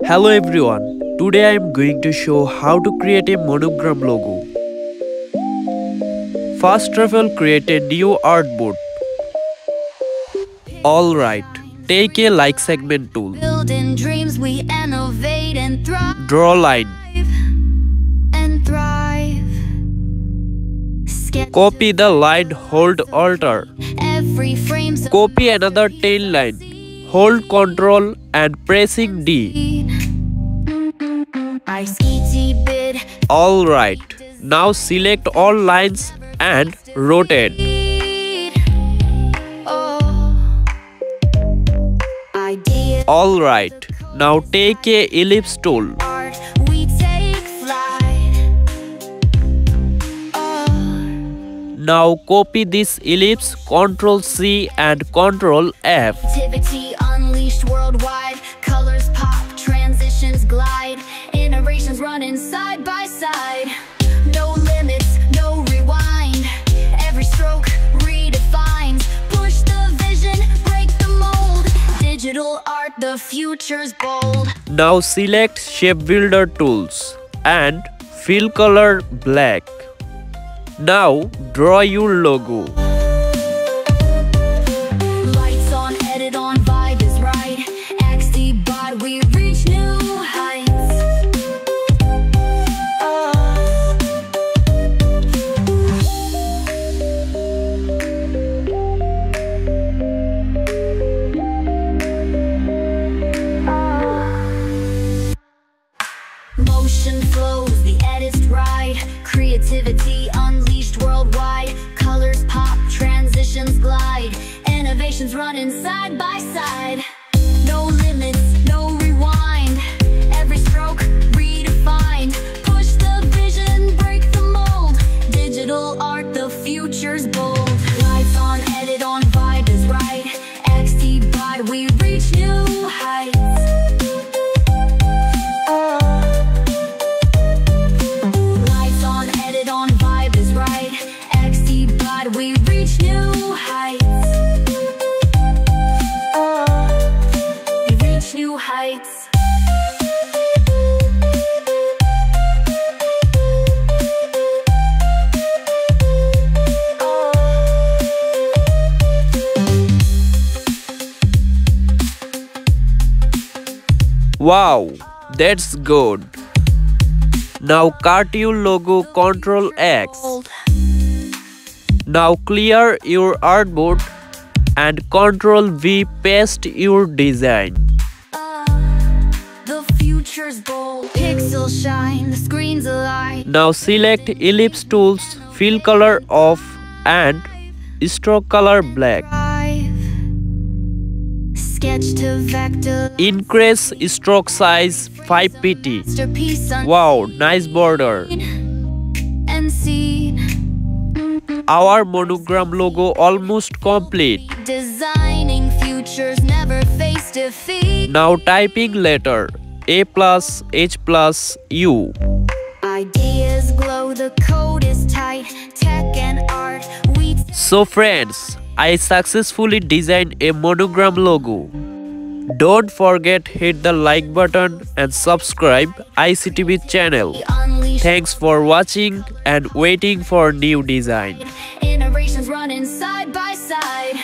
Hello everyone, today I am going to show how to create a monogram logo. First of all, create a new artboard. Alright, take a like segment tool. Building dreams, we innovate and thrive. Draw line. Copy the line, hold Alt. Every frame's Copy another tail line. Hold Ctrl and pressing D. ICTBiD. Alright, now select all lines and rotate. Alright, now take a ellipse tool. We take flight. Now copy this ellipse, Ctrl C and Ctrl F. Activity unleashed worldwide. Colors pop, transitions glide. Innovations running side by side. No limits, no rewind. Every stroke redefines. Push the vision, break the mold. Digital art, the future's bold. Now select Shape Builder tools and fill color black. Now draw your logo. Lights on, edit on, vibe is right. ICTBiD, we reach new heights. Motion flows, the edit's right. Creativity unleashed worldwide. Colors pop, transitions glide. Innovations running side by side. No limits, no rewind. Every stroke redefined. Push the vision, break the mold. Digital art, the future's bold. Lights on, edit on, vibe is right. ICTBiD, we reach new heights. Lights on, edit on, vibe is right. ICTBiD, we reach new heights. We reach new heights. Wow, that's good. Now cut your logo, Ctrl X. Now clear your artboard and Ctrl V, paste your design. The future's bold. Pixels shine, the screen's alive. Now select ellipse tools, fill color off and stroke color black. Sketch to vector. Increase stroke size 5 pt. Masterpiece Wow, nice border. and seen. Our monogram logo almost complete. Designing futures never face defeat. Now typing letter A+, H+, U. Ideas glow, the code is tight. Tech and art, we So friends, I successfully designed a monogram logo. Don't forget hit the like button and subscribe ICTBiD channel. unleash. Thanks for watching and waiting for new design. Innovations running side by side.